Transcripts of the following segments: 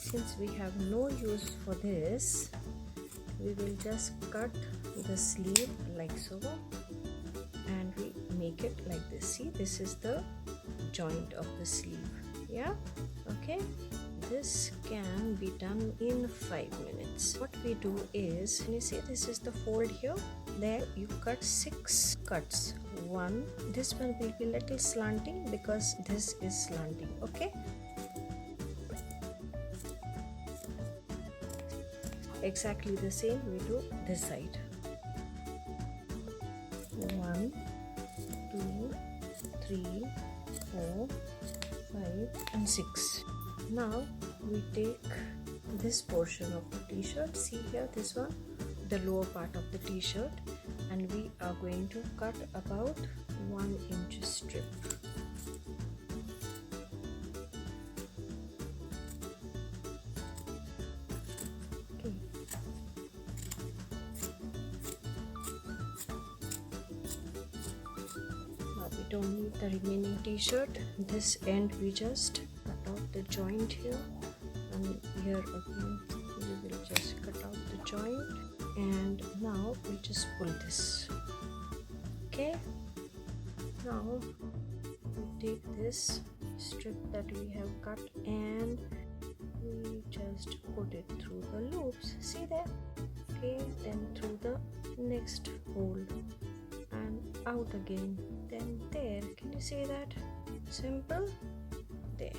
since we have no use for this, we will just cut the sleeve like so, and we make it like this. See, this is the joint of the sleeve. Yeah, okay. This can be done in 5 minutes. What we do is, can you see this is the fold here? There you cut 6 cuts. This one will be little slanting because this is slanting. Okay. Exactly the same we do this side. 1, 2, 3, 4, 5 and 6. Now we take this portion of the t-shirt. See here, this one, the lower part of the t-shirt, and we are going to cut about 1 inch strip. Okay. Now we don't need the remaining t-shirt. This end we just cut out the joint here, and here again we will just cut out the joint, and now we just pull this. Okay, now we take this strip that we have cut and we just put it through the loops. See there? Okay, then through the next hole and out again, then there. Can you see that? Simple. There.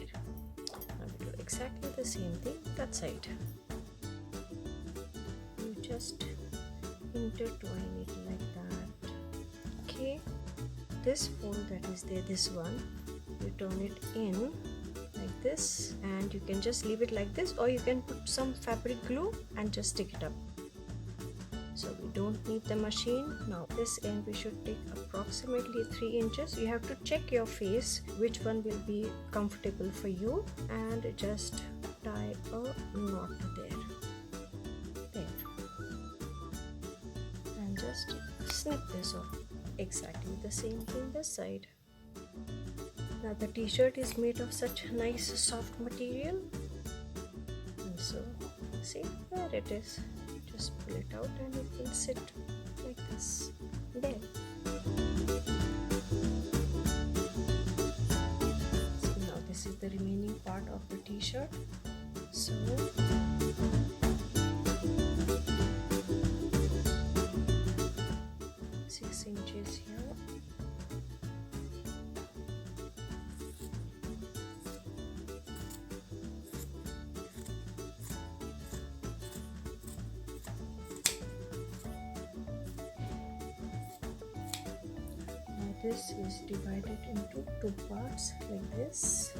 Now we do exactly the same thing that side. You just intertwine it like that. Okay, this fold that is there, this one, you turn it in like this, and you can just leave it like this, or you can put some fabric glue and just stick it up. So we don't need the machine. Now this end we should take approximately 3 inches. You have to check your face which one will be comfortable for you, and just tie a knot there, and just snip this off. Exactly the same thing this side. Now the t-shirt is made of such nice soft material, and so see, there it is. Just pull it out and it will sit like this. There. So now this is the remaining part of the t-shirt. So six inches here. This is divided into 2 parts like this.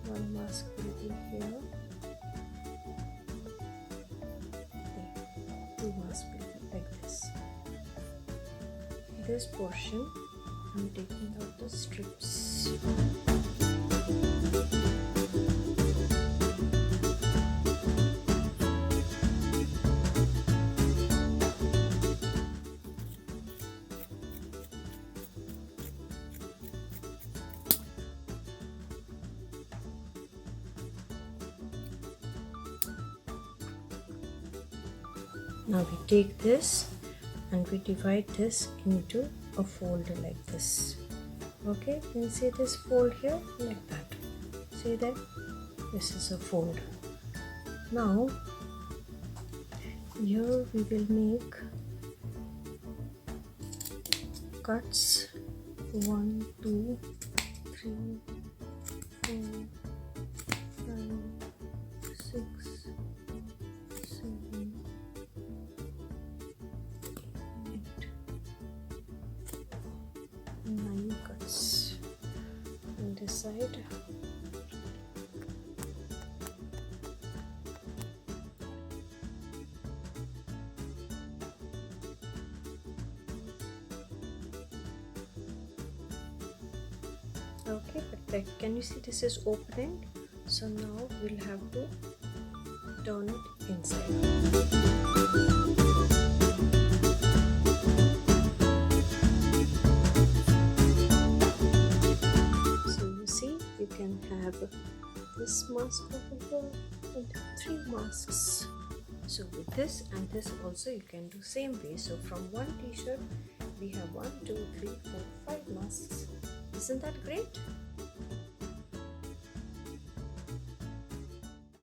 One mask will be here. There. 2 masks will be like this. This portion, I'm taking out the strips. Now we take this and we divide this into a fold like this. Okay, can you see this fold here like that? See that? This is a fold. Now here we will make cuts 1, 2, 3, 4, 5, 6, 7, 9 cuts on this side. Okay, but can you see this is opening? So now we'll have to turn it inside. So you see, you can have this mask over here and 3 masks. So with this and this also you can do same way. So from one t-shirt we have 1, 2, 3, 4, 5 masks. Isn't that great?